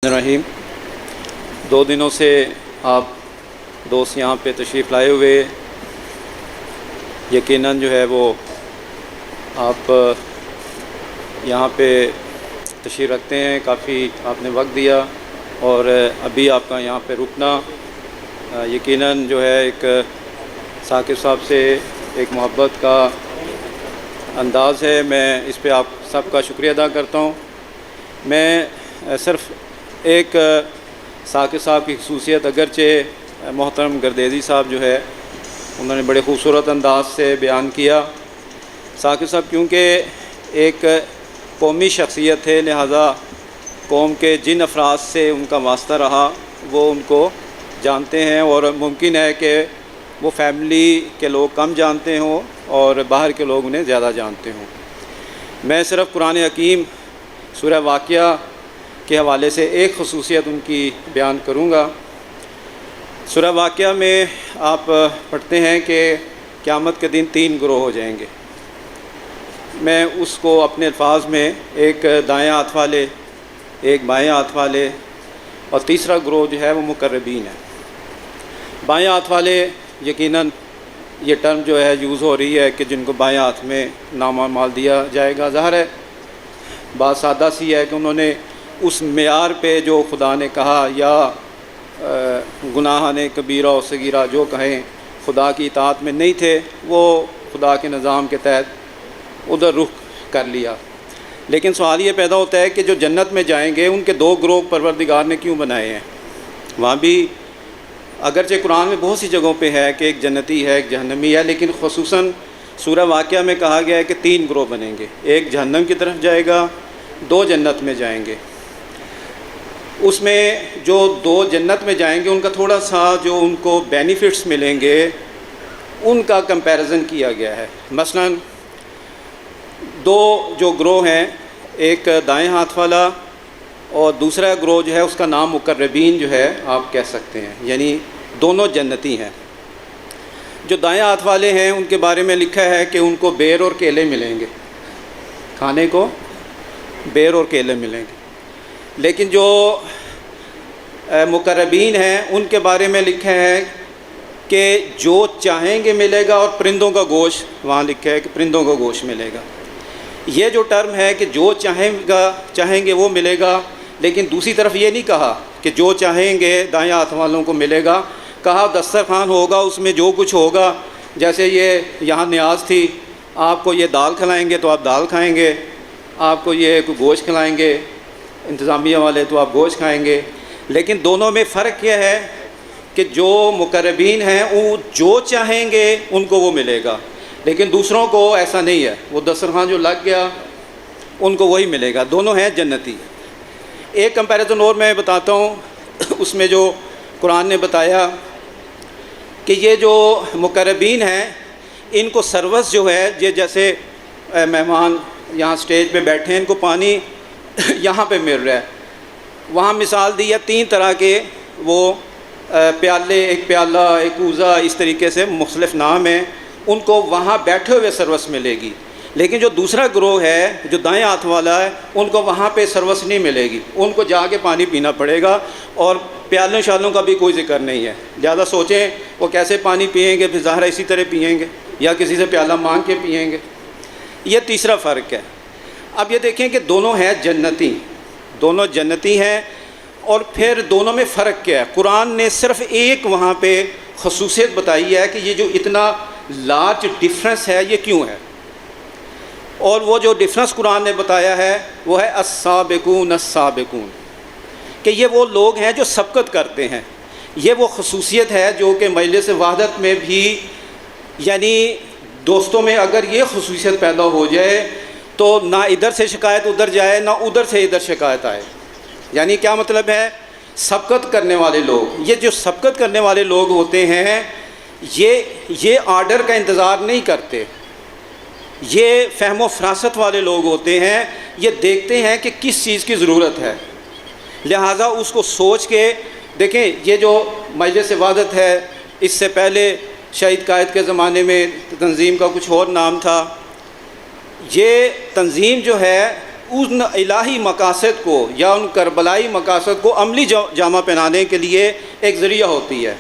रहीम। 2 दिनों से आप दोस्त यहाँ पे तशरीफ़ लाए हुए, यकीनन जो है वो आप यहाँ पे तशरीफ़ रखते हैं, काफ़ी आपने वक्त दिया और अभी आपका यहाँ पे रुकना यकीनन जो है एक साकिब साहब से एक मोहब्बत का अंदाज़ है। मैं इस पे आप सबका शुक्रिया अदा करता हूँ। मैं सिर्फ़ एक साकिब साहब की खसूसियत, अगरचे मोहतरम गर्देज़ी साहब जो है उन्होंने बड़े ख़ूबसूरत अंदाज से बयान किया। साकिब साहब क्योंकि एक कौमी शख्सियत थे, लिहाजा कौम के जिन अफराद से उनका वास्ता रहा वो उनको जानते हैं और मुमकिन है कि वो फैमिली के लोग कम जानते हों और बाहर के लोग उन्हें ज़्यादा जानते हों। मैं सिर्फ़ कुरान हकीम सूरह वाक़िया के हवाले से एक खसूसियत उनकी बयान करूँगा। सूरह वाक़िया में आप पढ़ते हैं कि क़यामत के दिन 3 ग्रोह हो जाएंगे। मैं उसको अपने अल्फाज में एक दाएं हाथ वाले, एक बाएं हाथ वाले और तीसरा ग्रोह जो है वो मुकर्रबीन है। बाएं हाथ वाले यकीनन ये टर्म जो है यूज़ हो रही है कि जिनको बाएं हाथ में नामा माल दिया जाएगा। ज़ाहिर है बात सादा सी है कि उन्होंने उस मेयार पे जो खुदा ने कहा या गुनाह ने कबीरा और सगीरा जो कहें खुदा की इताअत में नहीं थे, वो खुदा के निज़ाम के तहत उधर रुख कर लिया। लेकिन सवाल ये पैदा होता है कि जो जन्नत में जाएंगे उनके 2 ग्रोह परवरदिगार ने क्यों बनाए हैं। वहाँ भी अगरचे कुरान में बहुत सी जगहों पे है कि एक जन्नती है, एक जहन्नमी है, लेकिन ख़ुसूसन सूरह वाक़िया में कहा गया है कि 3 ग्रोह बनेंगे। एक जहन्नम की तरफ जाएगा, 2 जन्नत में जाएंगे। उसमें जो 2 जन्नत में जाएंगे उनका थोड़ा सा जो उनको बेनिफिट्स मिलेंगे उनका कंपैरिजन किया गया है। मसलन 2 जो ग्रोह हैं, एक दाएं हाथ वाला और दूसरा ग्रोह जो है उसका नाम मुकर्रबीन जो है आप कह सकते हैं, यानी दोनों जन्नती हैं। जो दाएं हाथ वाले हैं उनके बारे में लिखा है कि उनको बेर और केले मिलेंगे, खाने को बेर और केले मिलेंगे। लेकिन जो मुकर्रबीन हैं उनके बारे में लिखा है कि जो चाहेंगे मिलेगा और परिंदों का गोश्त, वहाँ लिखा है कि परिंदों का गोश्त मिलेगा। ये जो टर्म है कि जो चाहेंगे वो मिलेगा, लेकिन दूसरी तरफ ये नहीं कहा कि जो चाहेंगे दाएं हाथ वालों को मिलेगा। कहा दस्तरखान होगा, उसमें जो कुछ होगा, जैसे ये यहाँ न्याज थी, आपको ये दाल खिलाएंगे तो आप दाल खाएंगे, आपको ये गोश्त खिलाएंगे इंतज़ामिया वाले तो आप गोश्त खाएंगे। लेकिन दोनों में फ़र्क यह है कि जो मुकर्रबीन हैं वो जो चाहेंगे उनको वो मिलेगा, लेकिन दूसरों को ऐसा नहीं है, वो दस्तरखान जो लग गया उनको वही मिलेगा। दोनों हैं जन्नती। एक कंपैरिजन और मैं बताता हूँ, उसमें जो कुरान ने बताया कि ये जो मुकर्रबीन हैं इनको सर्विस जो है, ये जैसे मेहमान यहाँ स्टेज पे बैठे हैं, इनको पानी यहाँ पे मिल रहा है। वहाँ मिसाल दी है 3 तरह के वो प्याले, एक प्याला, एक कूज़ा, इस तरीके से मुख्तलिफ नाम हैं, उनको वहाँ बैठे हुए सर्विस मिलेगी। लेकिन जो दूसरा ग्रोह है जो दाएं हाथ वाला है उनको वहाँ पे सर्विस नहीं मिलेगी, उनको जाके पानी पीना पड़ेगा और प्यालों शालों का भी कोई जिक्र नहीं है। ज़्यादा सोचें वो कैसे पानी पिएंगे, फिर ज़ाहिर इसी तरह पिएंगे या किसी से प्याला मांग के पिएंगे। ये तीसरा फ़र्क है। अब ये देखें कि दोनों हैं जन्नती, दोनों जन्नती हैं और फिर दोनों में फ़र्क क्या है। कुरान ने सिर्फ़ एक वहाँ पे खसूसियत बताई है कि ये जो इतना लार्ज डिफरेंस है ये क्यों है, और वो जो डिफरेंस कुरान ने बताया है वो है अस्साबिकून अस्साबिकून, कि ये वो लोग हैं जो सबकत करते हैं। ये वो खसूसियत है जो कि मजलिस वहदत में भी, यानी दोस्तों में अगर ये खसूसियत पैदा हो जाए तो ना इधर से शिकायत उधर जाए, ना उधर से इधर शिकायत आए। यानी क्या मतलब है, सबकत करने वाले लोग, ये जो सबकत करने वाले लोग होते हैं ये आर्डर का इंतज़ार नहीं करते, ये फ़हम व फ़रासत वाले लोग होते हैं। ये देखते हैं कि किस चीज़ की ज़रूरत है, लिहाजा उसको सोच के देखें। ये जो मजलिस वहदत है, इससे पहले शहीद कायद के ज़माने में तंज़ीम का कुछ और नाम था। ये तंज़ीम जो है ان الہی مقاصد کو یا ان کربلائی مقاصد کو عملی جامہ پہنانے کے لیے ایک ذریعہ ہوتی ہے۔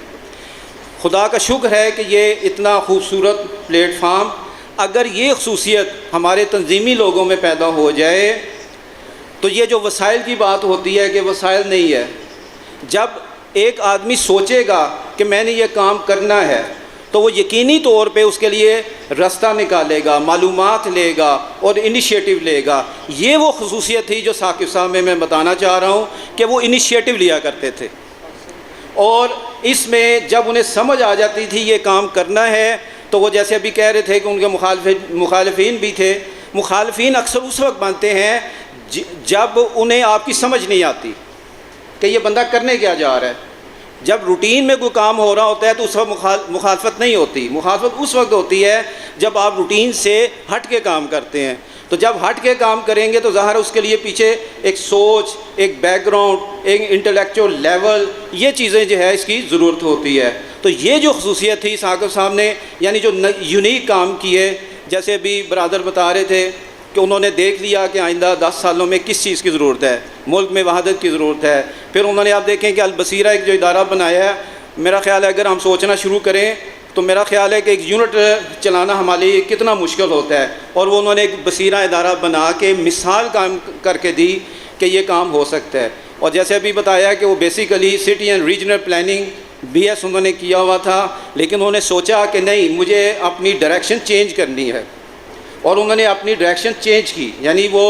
خدا کا شکر ہے کہ یہ اتنا خوبصورت پلیٹ فارم، اگر یہ خصوصیت ہمارے تنظیمی لوگوں میں پیدا ہو جائے تو یہ جو وسائل کی بات ہوتی ہے کہ وسائل نہیں ہے، جب ایک آدمی سوچے گا کہ میں نے یہ کام کرنا ہے تو وہ یقینی طور پہ اس کے لیے راستہ نکالے گا، معلومات لے گا اور انیشیٹو لے گا۔ یہ وہ خصوصیت تھی جو ثاقب صاحب میں بتانا چاہ رہا ہوں کہ وہ انیشیٹو لیا کرتے تھے، اور اس میں جب انہیں سمجھ آ جاتی تھی یہ کام کرنا ہے تو وہ جیسے ابھی کہہ رہے تھے کہ ان کے مخالفین بھی تھے۔ مخالفین اکثر اس وقت بنتے ہیں جب انہیں آپ کی سمجھ نہیں آتی کہ یہ بندہ کرنے کیا جا رہا ہے۔ جب روٹین میں کوئی کام ہو رہا ہوتا ہے تو اس وقت مخالفت نہیں ہوتی، مخالفت اس وقت ہوتی ہے جب آپ روٹین سے ہٹ کے کام کرتے ہیں۔ تو جب ہٹ کے کام کریں گے تو ظاہر اس کے لیے پیچھے ایک سوچ، ایک بیک گراؤنڈ، ایک انٹلیکچوئل لیول، یہ چیزیں جو ہے اس کی ضرورت ہوتی ہے۔ تو یہ جو خصوصیت تھی ثاقب صاحب نے، یعنی جو یونیک کام کیے، جیسے ابھی برادر بتا رہے تھے کہ انہوں نے دیکھ لیا کہ آئندہ 10 سالوں میں کس چیز کی ضرورت ہے، ملک میں وحدت کی ضرورت ہے۔ پھر انہوں نے آپ دیکھیں کہ البصیرہ ایک جو ادارہ بنایا ہے، میرا خیال ہے اگر ہم سوچنا شروع کریں تو میرا خیال ہے کہ ایک یونٹ چلانا ہمارے لیے کتنا مشکل ہوتا ہے، اور وہ انہوں نے ایک بصیرہ ادارہ بنا کے مثال قائم کر کے دی کہ یہ کام ہو سکتا ہے۔ اور جیسے ابھی بتایا کہ وہ basically city and regional planning B S انہوں نے کیا ہوا تھا، لیکن انہوں نے سوچا کہ نہیں، مجھے اپنی ڈائریکشن چینج کرنی ہے، اور انہوں نے اپنی ڈائریکشن چینج کی، یعنی وہ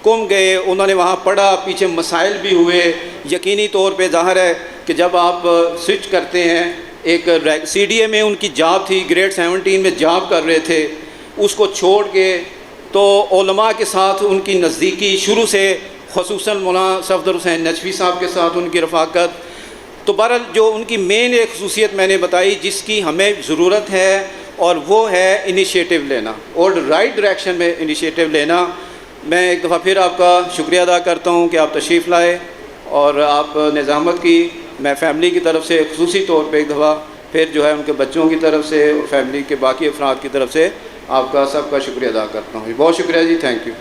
کم گئے، انہوں نے وہاں پڑھا، پیچھے مسائل بھی ہوئے۔ یقینی طور پہ ظاہر ہے کہ جب آپ سوئچ کرتے ہیں، ایک سی ڈی اے میں ان کی جاب تھی، گریڈ 17 میں جاب کر رہے تھے، اس کو چھوڑ کے تو علماء کے ساتھ ان کی نزدیکی شروع سے، خصوصاً مولانا صفدر حسین نجفی صاحب کے ساتھ ان کی رفاقت، تو بہرحال جو ان کی مین ایک خصوصیت میں نے بتائی جس کی ہمیں ضرورت ہے، اور وہ ہے انیشیٹو لینا اور رائٹ ڈائریکشن میں انیشیٹو لینا۔ میں ایک دفعہ پھر آپ کا شکریہ ادا کرتا ہوں کہ آپ تشریف لائے اور آپ نے زحمت کی۔ میں فیملی کی طرف سے خصوصی طور پہ ایک دفعہ پھر جو ہے ان کے بچوں کی طرف سے اور فیملی کے باقی افراد کی طرف سے آپ کا سب کا شکریہ ادا کرتا ہوں۔ بہت شکریہ جی، تھینک یو۔